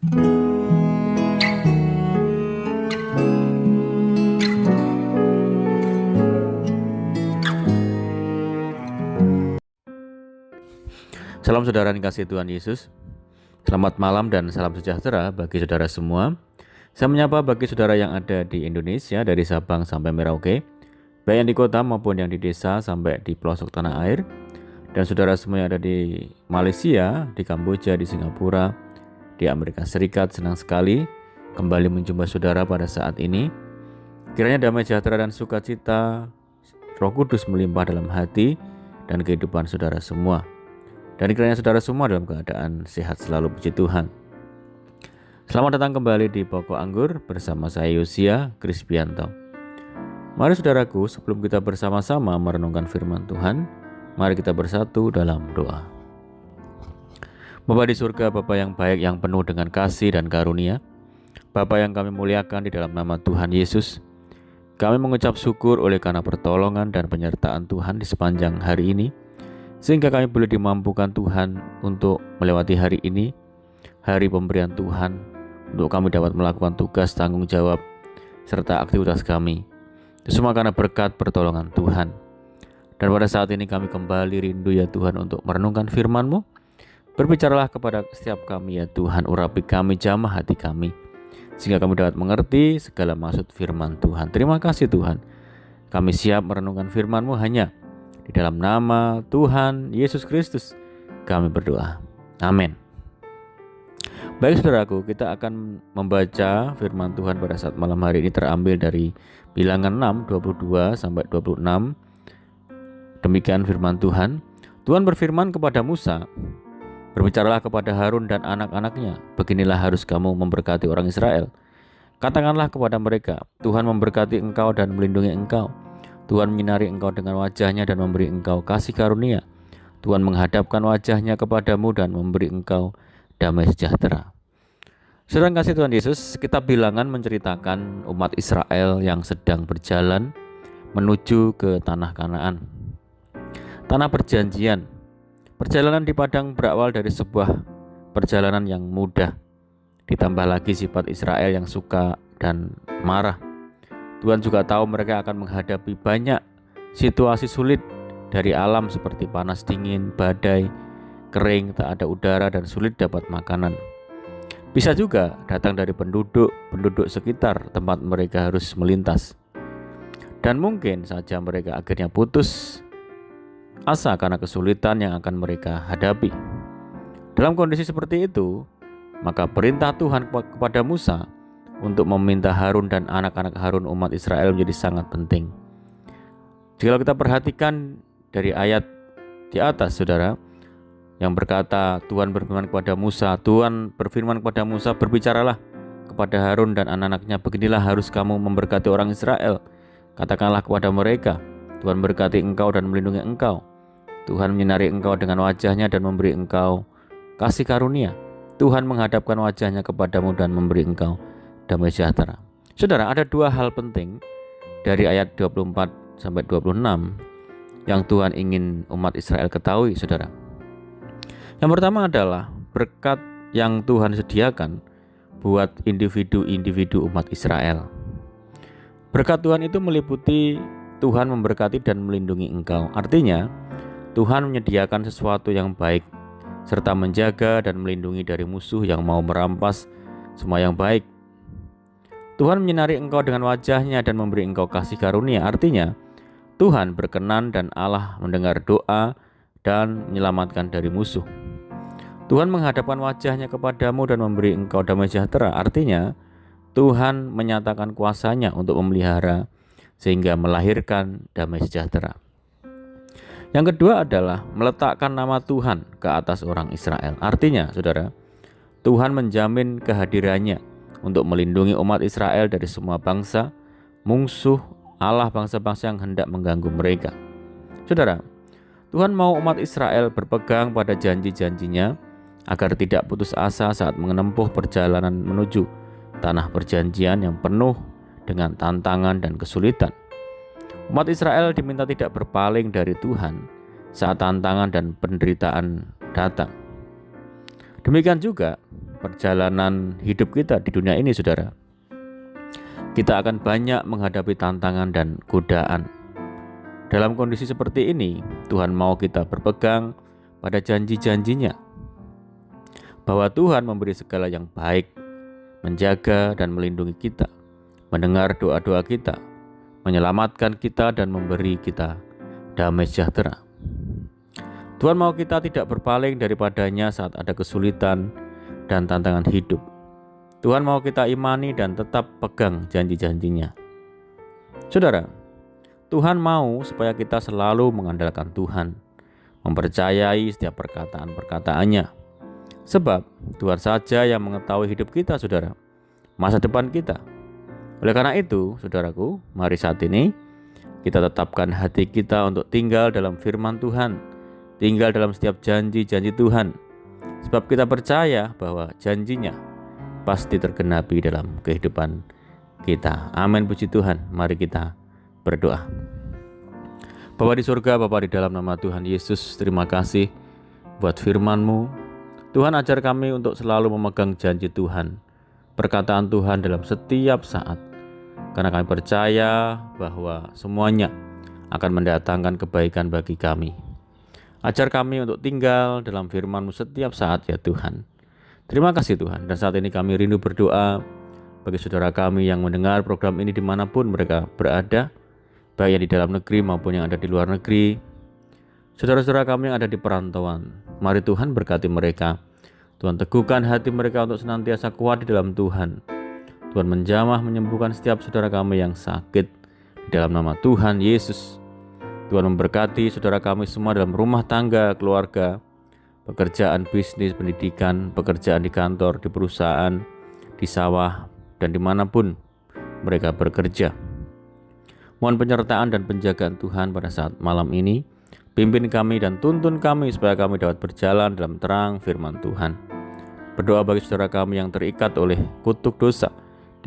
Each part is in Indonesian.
Salam saudara yang dikasihi Tuhan Yesus. Selamat malam dan salam sejahtera bagi saudara semua. Saya menyapa bagi saudara yang ada di Indonesia dari Sabang sampai Merauke, baik yang di kota maupun yang di desa sampai di pelosok tanah air. Dan saudara semua yang ada di Malaysia, di Kamboja, di Singapura, di Amerika Serikat, senang sekali kembali menjumpa saudara pada saat ini. Kiranya damai sejahtera dan sukacita Roh Kudus melimpah dalam hati dan kehidupan saudara semua. Dan kiranya saudara semua dalam keadaan sehat selalu, puji Tuhan. Selamat datang kembali di Pokok Anggur bersama saya Yosia Krispianto. Mari saudaraku, sebelum kita bersama-sama merenungkan firman Tuhan, mari kita bersatu dalam doa. Bapa di surga, Bapa yang baik, yang penuh dengan kasih dan karunia, Bapa yang kami muliakan di dalam nama Tuhan Yesus, kami mengucap syukur oleh karena pertolongan dan penyertaan Tuhan di sepanjang hari ini, sehingga kami boleh dimampukan Tuhan untuk melewati hari ini, hari pemberian Tuhan, untuk kami dapat melakukan tugas tanggung jawab serta aktivitas kami. Itu semua karena berkat pertolongan Tuhan. Dan pada saat ini kami kembali rindu ya Tuhan untuk merenungkan firman-Mu. Berbicaralah kepada setiap kami ya Tuhan, urapi kami, jamah hati kami, sehingga kami dapat mengerti segala maksud firman Tuhan. Terima kasih Tuhan. Kami siap merenungkan firman-Mu hanya di dalam nama Tuhan Yesus Kristus kami berdoa. Amin. Baik saudaraku, kita akan membaca firman Tuhan pada saat malam hari ini terambil dari Bilangan 6, 22 sampai 26. Demikian firman Tuhan. Tuhan berfirman kepada Musa, berbicaralah kepada Harun dan anak-anaknya, beginilah harus kamu memberkati orang Israel. Katakanlah kepada mereka, Tuhan memberkati engkau dan melindungi engkau. Tuhan menyinari engkau dengan wajahnya dan memberi engkau kasih karunia. Tuhan menghadapkan wajahnya kepadamu dan memberi engkau damai sejahtera. Saudara kasih Tuhan Yesus, kitab Bilangan menceritakan umat Israel yang sedang berjalan menuju ke tanah Kanaan, tanah perjanjian. Perjalanan di padang berawal dari sebuah perjalanan yang mudah, ditambah lagi sifat Israel yang suka dan marah. Tuhan juga tahu mereka akan menghadapi banyak situasi sulit dari alam seperti panas dingin, badai, kering, tak ada udara, dan sulit dapat makanan. Bisa juga datang dari penduduk sekitar tempat mereka harus melintas. Dan mungkin saja mereka akhirnya putus asa karena kesulitan yang akan mereka hadapi. Dalam kondisi seperti itu, maka perintah Tuhan kepada Musa untuk meminta Harun dan anak-anak Harun umat Israel menjadi sangat penting. Jika kita perhatikan dari ayat di atas saudara, yang berkata Tuhan berfirman kepada Musa, berbicaralah kepada Harun dan anak-anaknya, beginilah harus kamu memberkati orang Israel. Katakanlah kepada mereka, Tuhan berkati engkau dan melindungi engkau. Tuhan menyinari engkau dengan wajahnya dan memberi engkau kasih karunia. Tuhan menghadapkan wajahnya kepadamu dan memberi engkau damai sejahtera. Saudara, ada dua hal penting dari ayat 24 sampai 26 yang Tuhan ingin umat Israel ketahui, saudara. Yang pertama adalah berkat yang Tuhan sediakan buat individu-individu umat Israel. Berkat Tuhan itu meliputi Tuhan memberkati dan melindungi engkau. Artinya, Tuhan menyediakan sesuatu yang baik serta menjaga dan melindungi dari musuh yang mau merampas semua yang baik. Tuhan menyinari engkau dengan wajahnya dan memberi engkau kasih karunia. Artinya, Tuhan berkenan dan Allah mendengar doa dan menyelamatkan dari musuh. Tuhan menghadapkan wajahnya kepadamu dan memberi engkau damai sejahtera. Artinya, Tuhan menyatakan kuasanya untuk memelihara sehingga melahirkan damai sejahtera. Yang kedua adalah meletakkan nama Tuhan ke atas orang Israel. Artinya, saudara, Tuhan menjamin kehadirannya untuk melindungi umat Israel dari semua bangsa, musuh Allah bangsa-bangsa yang hendak mengganggu mereka. Saudara, Tuhan mau umat Israel berpegang pada janji-janjinya agar tidak putus asa saat menempuh perjalanan menuju tanah perjanjian yang penuh dengan tantangan dan kesulitan. Umat Israel diminta tidak berpaling dari Tuhan saat tantangan dan penderitaan datang. Demikian juga perjalanan hidup kita di dunia ini, saudara, kita akan banyak menghadapi tantangan dan godaan. Dalam kondisi seperti ini, Tuhan mau kita berpegang pada janji-janjinya, bahwa Tuhan memberi segala yang baik, menjaga dan melindungi kita, mendengar doa-doa kita, menyelamatkan kita dan memberi kita damai sejahtera. Tuhan mau kita tidak berpaling daripadanya saat ada kesulitan dan tantangan hidup. Tuhan mau kita imani dan tetap pegang janji-janjinya. Saudara, Tuhan mau supaya kita selalu mengandalkan Tuhan, mempercayai setiap perkataan-perkataannya. Sebab Tuhan saja yang mengetahui hidup kita, saudara, masa depan kita. Oleh karena itu, saudaraku, mari saat ini kita tetapkan hati kita untuk tinggal dalam firman Tuhan, tinggal dalam setiap janji-janji Tuhan. Sebab kita percaya bahwa janjinya pasti tergenapi dalam kehidupan kita. Amin, puji Tuhan. Mari kita berdoa. Bapa di surga, Bapa di dalam nama Tuhan Yesus, terima kasih buat firman-Mu. Tuhan, ajar kami untuk selalu memegang janji Tuhan, perkataan Tuhan dalam setiap saat. Karena kami percaya bahwa semuanya akan mendatangkan kebaikan bagi kami. Ajar kami untuk tinggal dalam firman-Mu setiap saat, ya Tuhan. Terima kasih Tuhan. Dan saat ini kami rindu berdoa bagi saudara kami yang mendengar program ini dimanapun mereka berada, baik yang di dalam negeri maupun yang ada di luar negeri. Saudara-saudara kami yang ada di perantauan, mari Tuhan berkati mereka. Tuhan, teguhkan hati mereka untuk senantiasa kuat di dalam Tuhan. Tuhan, menjamah menyembuhkan setiap saudara kami yang sakit di dalam nama Tuhan Yesus. Tuhan, memberkati saudara kami semua dalam rumah tangga, keluarga, pekerjaan, bisnis, pendidikan, pekerjaan di kantor, di perusahaan, di sawah, dan dimanapun mereka bekerja. Mohon penyertaan dan penjagaan Tuhan pada saat malam ini. Pimpin kami dan tuntun kami supaya kami dapat berjalan dalam terang firman Tuhan. Berdoa bagi saudara kami yang terikat oleh kutuk dosa,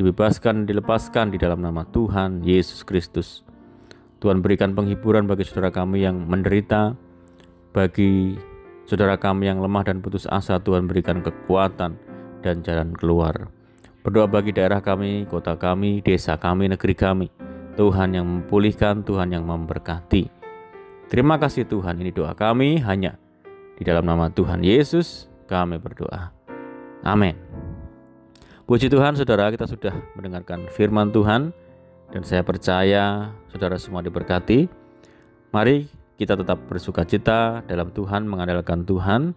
dibebaskan, dilepaskan di dalam nama Tuhan Yesus Kristus. Tuhan, berikan penghiburan bagi saudara kami yang menderita, bagi saudara kami yang lemah dan putus asa. Tuhan, berikan kekuatan dan jalan keluar. Berdoa bagi daerah kami, kota kami, desa kami, negeri kami. Tuhan yang memulihkan, Tuhan yang memberkati. Terima kasih Tuhan, ini doa kami hanya di dalam nama Tuhan Yesus kami berdoa. Amin. Puji Tuhan, saudara, kita sudah mendengarkan firman Tuhan dan saya percaya saudara semua diberkati. Mari kita tetap bersukacita dalam Tuhan, mengandalkan Tuhan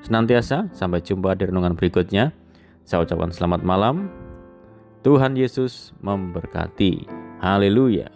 senantiasa. Sampai jumpa di renungan berikutnya. Saya ucapkan selamat malam. Tuhan Yesus memberkati. Haleluya.